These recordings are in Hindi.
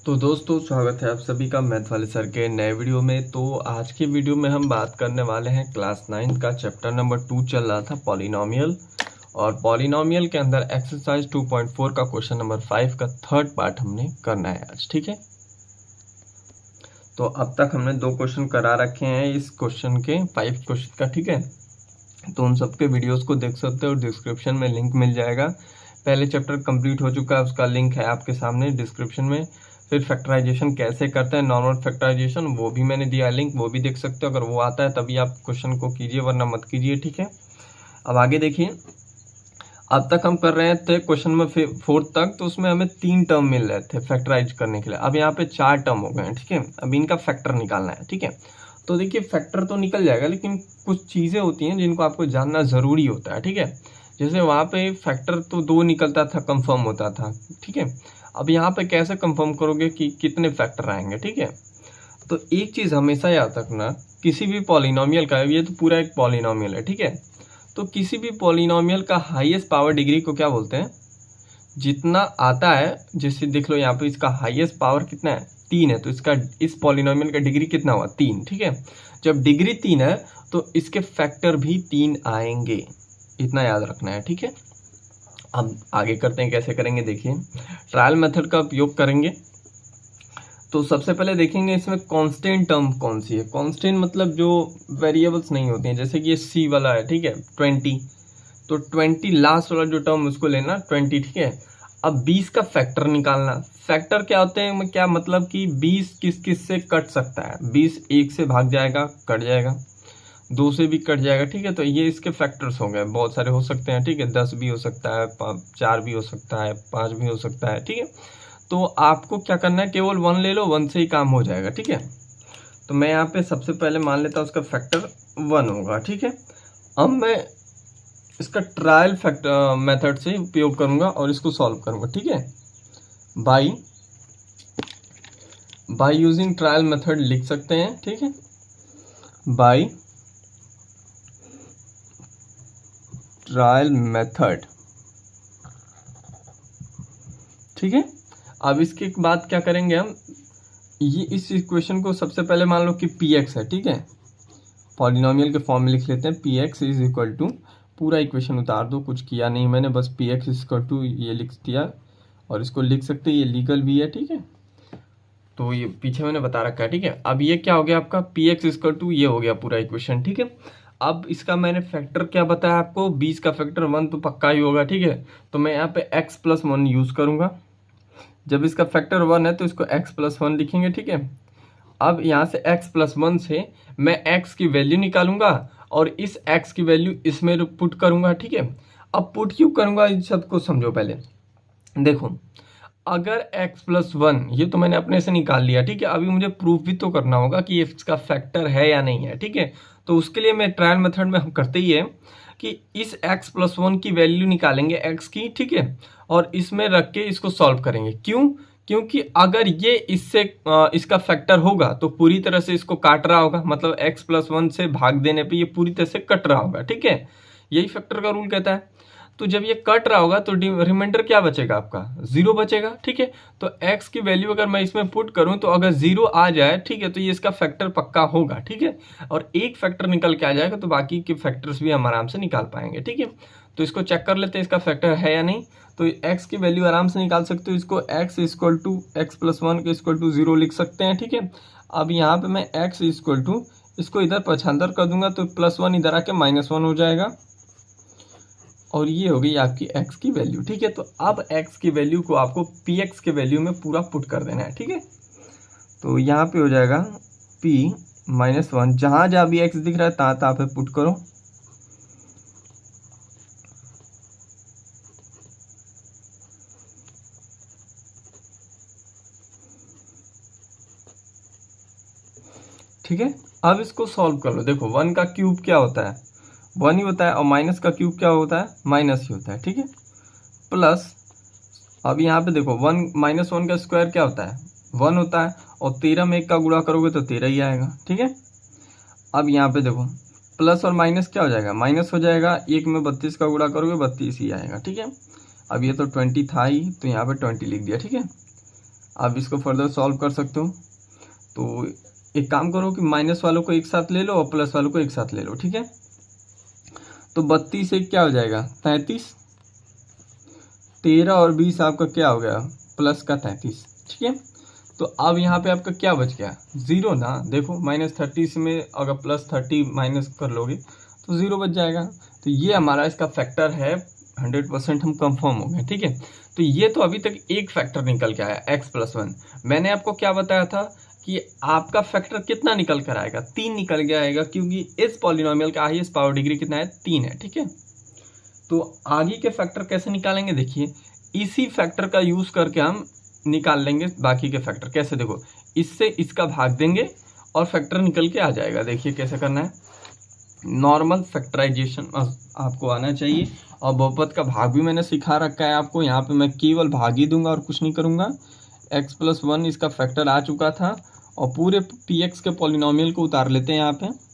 तो दोस्तों स्वागत है आप सभी का मैथ वाले सर के नए वीडियो में। तो आज की वीडियो में हम बात करने वाले हैं क्लास 9 का चैप्टर नंबर 2 चल रहा था पॉलिनोमियल, और पॉलिनोमियल के अंदर एक्सरसाइज 2.4 का क्वेश्चन नंबर 5 का थर्ड पार्ट हमने करना है आज। ठीक है, तो अब तक हमने 2 क्वेश्चन करा रखे हैं इस क्वेश्चन के 5 क्वेश्चन का। ठीक है, तो उन सबके वीडियोस को देख सकते हो और डिस्क्रिप्शन में लिंक मिल जाएगा। पहले चैप्टर कंप्लीट हो चुका है, उसका लिंक है आपके सामने डिस्क्रिप्शन में। फिर फैक्टराइजेशन कैसे करते हैं, नॉर्मल फैक्टराइजेशन, वो भी मैंने दिया लिंक, वो भी देख सकते हो। अगर वो आता है तभी आप क्वेश्चन को कीजिए, वरना मत कीजिए। ठीक है, अब आगे देखिए। अब तक हम कर रहे थे क्वेश्चन में 4 तक, तो उसमें हमें 3 टर्म मिल रहे थे फैक्टराइज करने के लिए। अब यहाँ पे 4 टर्म हो गए हैं। ठीक है, अब इनका फैक्टर निकालना है। ठीक है, तो देखिए फैक्टर तो निकल जाएगा, लेकिन कुछ चीज़ें होती हैं जिनको आपको जानना ज़रूरी होता है। ठीक है, जैसे वहाँ पे फैक्टर तो 2 निकलता था, कंफर्म होता था। ठीक है, अब यहाँ पे कैसे कंफर्म करोगे कि कितने फैक्टर आएंगे। ठीक है, तो एक चीज़ हमेशा याद रखना, किसी भी पॉलिनोमियल का, ये तो पूरा एक पॉलिनोमियल है। ठीक है, तो किसी भी पॉलिनोमियल का हाईएस्ट पावर डिग्री को क्या बोलते हैं, जितना आता है। जैसे देख लो यहाँ पे इसका हाईएस्ट पावर कितना है, 3 है, तो इसका इस पॉलिनोमियल का डिग्री कितना हुआ, 3। ठीक है, जब डिग्री 3 है तो इसके फैक्टर भी 3 आएंगे, इतना याद रखना है। ठीक है, अब आगे करते हैं, कैसे करेंगे देखिए। ट्रायल मेथड का उपयोग करेंगे। तो सबसे पहले देखेंगे इसमें कांस्टेंट टर्म कौन सी है। कांस्टेंट मतलब जो वेरिएबल्स नहीं होती हैं, जैसे कि ये सी वाला है। ठीक है, 20, तो 20 लास्ट वाला जो टर्म उसको लेना 20। ठीक है, अब 20 का फैक्टर निकालना। फैक्टर क्या होते हैं, क्या मतलब कि 20 किस किस से कट सकता है। 20 1 से भाग जाएगा, कट जाएगा, 2 से भी कट जाएगा। ठीक है, तो ये इसके फैक्टर्स हो गए, बहुत सारे हो सकते हैं। ठीक है, 10 भी हो सकता है, 4 भी हो सकता है, 5 भी हो सकता है। ठीक है, तो आपको क्या करना है, केवल 1 ले लो, 1 से ही काम हो जाएगा। ठीक है, तो मैं यहाँ पे सबसे पहले मान लेता हूँ उसका फैक्टर 1 होगा। ठीक है, अब मैं इसका ट्रायल फैक्टर मेथड से उपयोग करूंगा और इसको सॉल्व करूंगा। ठीक है, बाय यूजिंग ट्रायल मेथड लिख सकते हैं। ठीक है, बाय ट्रायल मेथड। ठीक है, अब इसके बाद क्या करेंगे हम, ये इस इक्वेशन को सबसे पहले मान लो कि px है। ठीक है, पॉलिनोमियल के फॉर्म में लिख लेते हैं, px इज इक्वल टू, पूरा इक्वेशन उतार दो, कुछ किया नहीं मैंने, बस px इज इक्वल टू ये लिख दिया, और इसको लिख सकते हैं, ये लीगल भी है। ठीक है, तो ये पीछे मैंने बता रखा है। ठीक है, अब ये क्या हो गया आपका, px इज इक्वल टू, ये हो गया पूरा इक्वेशन। ठीक है, अब इसका मैंने फैक्टर क्या बताया आपको, 20 का फैक्टर 1 तो पक्का ही होगा। ठीक है, तो मैं यहाँ पे x + 1 यूज करूंगा। जब इसका फैक्टर 1 है तो इसको x + 1 लिखेंगे। ठीक है, अब यहाँ से x + 1 से मैं x की वैल्यू निकालूंगा और इस x की वैल्यू इसमें पुट करूंगा। ठीक है, अब पुट क्यों करूंगा, इन सबको समझो पहले। देखो, अगर x + 1, ये तो मैंने अपने से निकाल लिया। ठीक है, अभी मुझे प्रूफ भी तो करना होगा कि इसका फैक्टर है या नहीं है। ठीक है, तो उसके लिए मैं ट्रायल मेथड में हम करते ही है कि इस x + 1 की वैल्यू निकालेंगे, x की। ठीक है, और इसमें रख के इसको सॉल्व करेंगे। क्यों, क्योंकि अगर ये इससे इसका फैक्टर होगा तो पूरी तरह से इसको काट रहा होगा, मतलब x + 1 से भाग देने पे ये पूरी तरह से कट रहा होगा। ठीक है, यही फैक्टर का रूल कहता है। तो जब ये कट रहा होगा तो रिमाइंडर क्या बचेगा आपका, 0 बचेगा। ठीक है, तो x की वैल्यू अगर मैं इसमें पुट करूं तो अगर 0 आ जाए, ठीक है, तो ये इसका फैक्टर पक्का होगा। ठीक है, और एक फैक्टर निकल के आ जाएगा तो बाकी के फैक्टर्स भी हम आराम से निकाल पाएंगे। ठीक है, तो इसको चेक कर लेते हैं इसका फैक्टर है या नहीं। तो x की वैल्यू आराम से निकाल सकते हो, इसको x = 1 के = 0 लिख सकते हैं। ठीक है, अब यहाँ पे मैं x = इसको इधर पक्षांतर कर दूंगा तो +1 इधर आके -1 हो जाएगा, और ये हो गई आपकी x की वैल्यू। ठीक है, तो अब x की वैल्यू को आपको px के वैल्यू में पूरा पुट कर देना है। ठीक है, तो यहाँ पे हो जाएगा p - 1, जहाँ जहाँ भी x दिख रहा है तहाँ तहाँ पे पुट करो। ठीक है, अब इसको सॉल्व कर लो। देखो 1 का क्यूब क्या होता है, 1 ही होता है, और माइनस का क्यूब क्या होता है, माइनस ही होता है। ठीक है, प्लस, अब यहाँ पे देखो 1 - 1 का स्क्वायर क्या होता है, 1 होता है, और 13 में 1 का गुणा करोगे तो 13 ही आएगा। ठीक है, अब यहाँ पे देखो प्लस और माइनस क्या हो जाएगा, माइनस हो जाएगा, 1 में 32 का गुणा करोगे 32 ही आएगा। ठीक है, अब ये तो 20 था ही, तो यहाँ पे 20 लिख दिया। ठीक है, आप इसको फर्दर सॉल्व कर सकते हो। तो एक काम करो कि माइनस वालों को एक साथ ले लो और प्लस वालों को एक साथ ले लो, ठीक है। तो 32 एक क्या हो जाएगा 33, 13 और 20 आपका क्या हो गया प्लस का 33, ठीक है। तो अब यहाँ पे आपका क्या बच गया 0 ना, देखो -30 में अगर +30 माइनस कर लोगे तो 0 बच जाएगा। तो ये हमारा इसका फैक्टर है, 100% हम कंफर्म हो गए, ठीक है। तो ये तो अभी तक एक फैक्टर निकल के आया x+1। मैंने आपको क्या बताया था कि आपका फैक्टर कितना निकल कर आएगा, 3 निकल के आएगा, क्योंकि इस पॉलिनोमियल का हाईएस्ट पावर डिग्री कितना है 3 है, ठीक है। तो आगे के फैक्टर कैसे निकालेंगे, देखिए इसी फैक्टर का यूज करके हम निकाल लेंगे बाकी के फैक्टर। कैसे, देखो इससे इसका भाग देंगे और फैक्टर निकल के आ जाएगा। देखिए कैसे करना है, नॉर्मल फैक्टराइजेशन आपको आना चाहिए, और बहुपद का भाग भी मैंने सिखा रखा है आपको। यहाँ पे मैं केवल भाग ही दूंगा और कुछ नहीं करूंगा। x+1 इसका फैक्टर आ चुका था, और पूरे px के पॉलिनोमियल को उतार लेते हैं यहाँ पे।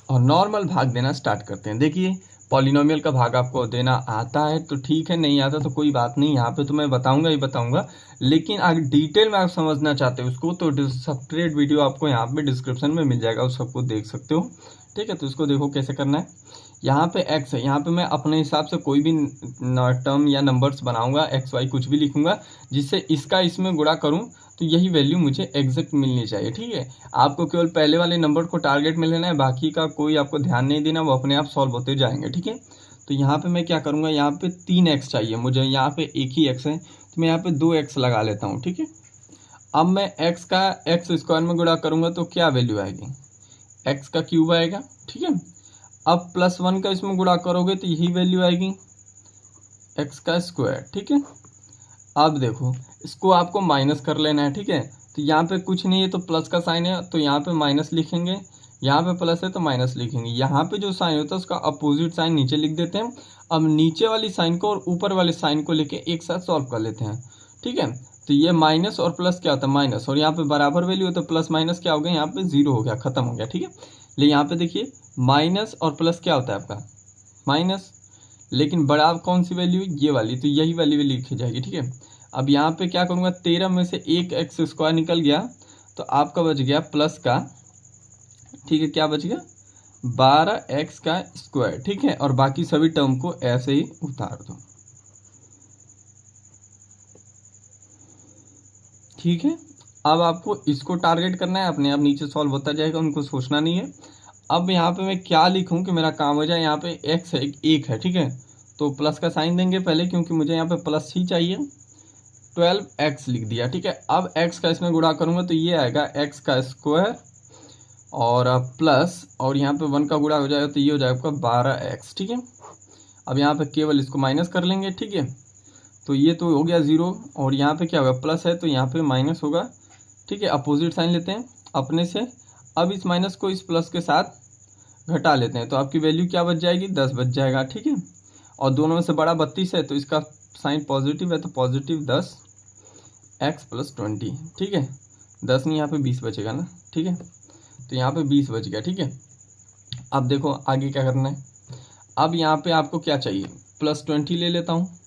और नॉर्मल भाग देना स्टार्ट करते हैं। देखिए पॉलिनोमियल का भाग आपको देना आता है तो ठीक है, नहीं आता तो कोई बात नहीं, यहाँ पे तो मैं बताऊंगा ही बताऊंगा। लेकिन अगर डिटेल में आप समझना चाहते हो उसको तो सेपरेट वीडियो आपको यहाँ पे डिस्क्रिप्शन में मिल जाएगा, उस सबको देख सकते हो, ठीक है। तो इसको देखो कैसे करना है। यहाँ पे x है, यहाँ पे मैं अपने हिसाब से कोई भी टर्म या नंबर्स बनाऊंगा, x y कुछ भी लिखूंगा, जिससे इसका इसमें गुणा करूँ तो यही वैल्यू मुझे एग्जैक्ट मिलनी चाहिए, ठीक है। आपको केवल पहले वाले नंबर को टारगेट में लेना है, बाकी का कोई आपको ध्यान नहीं देना, वो अपने आप सॉल्व होते जाएंगे, ठीक है। तो यहाँ पे मैं क्या करूँगा, यहाँ पे 3x चाहिए मुझे, यहाँ पे एक ही x है तो मैं यहाँ पे 2x लगा लेता हूँ, ठीक है। अब मैं x का x² में गुणा करूँगा तो क्या वैल्यू आएगी, x का क्यूब आएगा, ठीक है। अब +1 का इसमें गुणा करोगे तो यही वैल्यू आएगी x का स्क्वायर, ठीक है। अब देखो इसको आपको माइनस कर लेना है, ठीक है। तो यहाँ पे कुछ नहीं है तो प्लस का साइन है तो यहाँ पे माइनस लिखेंगे, यहाँ पे प्लस है तो माइनस लिखेंगे। यहाँ पे जो साइन होता है उसका अपोजिट साइन नीचे लिख देते हैं। अब नीचे वाली साइन को और ऊपर वाले साइन को लेके एक साथ सॉल्व कर लेते हैं, ठीक है। तो ये माइनस और प्लस क्या होता है माइनस, और यहाँ पे बराबर वैल्यू होता है, प्लस माइनस क्या हो गया यहाँ पे 0 हो गया, खत्म हो गया, ठीक है। लेकिन यहाँ पे देखिए माइनस और प्लस क्या होता है आपका माइनस, लेकिन बड़ा कौन सी वैल्यू ये वाली, तो यही वैल्यू लिखी जाएगी, ठीक है। अब यहाँ पे क्या करूँगा 13 में से एक x² निकल गया तो आपका बच गया प्लस का, ठीक है, क्या बच गया 12x का स्क्वायर, ठीक है। और बाकी सभी टर्म को ऐसे ही उतार दो, ठीक है। अब आपको इसको टारगेट करना है, अपने आप नीचे सॉल्व होता जाएगा, उनको सोचना नहीं है। अब यहाँ पे मैं क्या लिखूं कि मेरा काम हो जाए, यहाँ पे x है एक है, ठीक है। तो प्लस का साइन देंगे पहले, क्योंकि मुझे यहाँ पे प्लस ही चाहिए, 12x लिख दिया, ठीक है। अब x का इसमें गुणा करूंगा तो ये आएगा x का स्क्वायर और प्लस, और यहाँ पे 1 का गुणा हो जाएगा तो ये हो जाएगा 12x, ठीक है। अब यहाँ पे केवल इसको माइनस कर लेंगे, ठीक है। तो ये तो हो गया 0, और यहाँ पे क्या होगा प्लस है तो यहाँ पे माइनस होगा, ठीक है। अपोजिट साइन लेते हैं अपने से। अब इस माइनस को इस प्लस के साथ घटा लेते हैं तो आपकी वैल्यू क्या बच जाएगी 10 बच जाएगा, ठीक है। और दोनों में से बड़ा 32 है तो इसका साइन पॉजिटिव है तो पॉजिटिव 10x+20, ठीक है। 10 नहीं यहाँ पे 20 बचेगा ना, ठीक है। तो यहाँ पे 20 बच गया, ठीक है। अब देखो आगे क्या करना है। अब यहाँ पे आपको क्या चाहिए +20 ले लेता हूँ,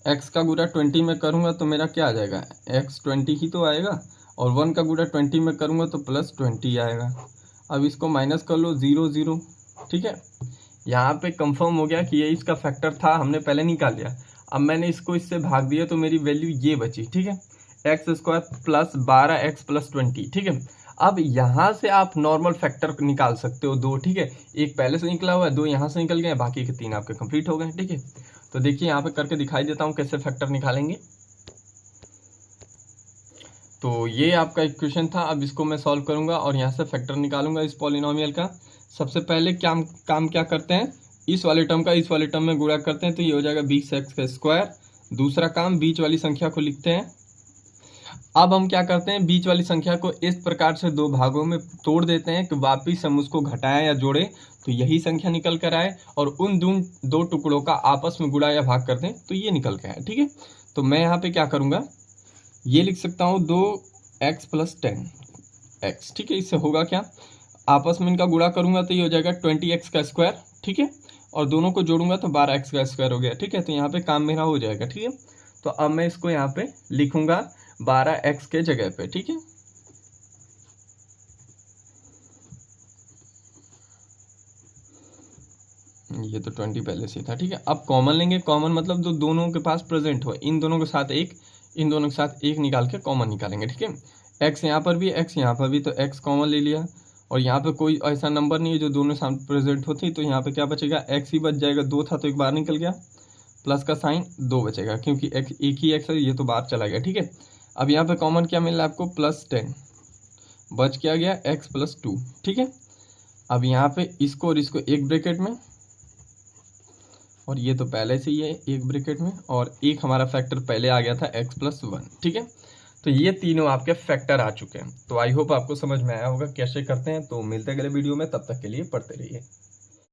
x का गुणा 20 में करूँगा तो मेरा क्या आ जाएगा x 20 ही तो आएगा, और 1 का गुणा 20 में करूँगा तो +20 आएगा। अब इसको माइनस कर लो 0 0, ठीक है। यहाँ पे कंफर्म हो गया कि ये इसका फैक्टर था, हमने पहले निकाल लिया। अब मैंने इसको इससे भाग दिया तो मेरी वैल्यू ये बची, ठीक है, x² + 12x+20, ठीक है। अब यहाँ से आप नॉर्मल फैक्टर निकाल सकते हो 2, ठीक है। एक पहले से निकला हुआ है, 2 यहाँ से निकल गए, बाकी के 3 आपके कंप्लीट हो गए, ठीक है। तो देखिए यहाँ पे करके दिखाई देता हूँ कैसे फैक्टर निकालेंगे। तो ये आपका इक्वेशन था, अब इसको मैं सॉल्व करूंगा और यहाँ से फैक्टर निकालूंगा इस पॉलिनोमियल का। सबसे पहले काम क्या करते हैं, इस वाले टर्म का इस वाले टर्म में गुणा करते हैं तो ये हो जाएगा 20x²। दूसरा काम बीच वाली संख्या को लिखते हैं। अब हम क्या करते हैं, बीच वाली संख्या को इस प्रकार से 2 भागों में तोड़ देते हैं कि वापिस हम उसको घटाएं या जोड़े तो यही संख्या निकल कर आए, और उन 2 टुकड़ों का आपस में गुणा या भाग करते हैं तो ये निकल कर आए, ठीक है। तो मैं यहाँ पे क्या करूँगा, ये लिख सकता हूँ 2x + 10x, ठीक है। इससे होगा क्या, आपस में इनका गुणा करूंगा तो ये हो जाएगा 20x का स्क्वायर, ठीक है, और दोनों को जोड़ूंगा तो 12x का स्क्वायर हो गया, ठीक है। तो यहाँ पे काम मेरा हो जाएगा, ठीक है। तो अब मैं इसको यहाँ पे लिखूंगा 12x के जगह पे, ठीक है। ये तो 20 पहले से था, ठीक है। अब कॉमन लेंगे, कॉमन मतलब जो दोनों के पास प्रेजेंट हो, इन दोनों के साथ एक, इन दोनों के साथ एक निकाल के कॉमन निकालेंगे, ठीक है। x यहाँ पर भी, x यहाँ पर भी, तो x कॉमन ले लिया, और यहाँ पे कोई ऐसा नंबर नहीं है जो दोनों साथ प्रेजेंट होती, तो यहाँ पे क्या बचेगा, x ही बच जाएगा। 2 था तो एक बार निकल गया, प्लस का साइन 2 बचेगा, क्योंकि x एक ही x है, ये तो बाहर चला गया, ठीक है। अब यहाँ पे कॉमन क्या मिल रहा है आपको, +10 बच क्या गया, x + 2, ठीक है। अब यहाँ पे इसको और इसको एक ब्रैकेट में, और ये तो पहले से ही है एक ब्रैकेट में, और एक हमारा फैक्टर पहले आ गया था x + 1, ठीक है। तो ये तीनों आपके फैक्टर आ चुके हैं। तो आई होप आपको समझ में आया होगा कैसे करते हैं। तो मिलते हैं अगले वीडियो में, तब तक के लिए पढ़ते रहिए।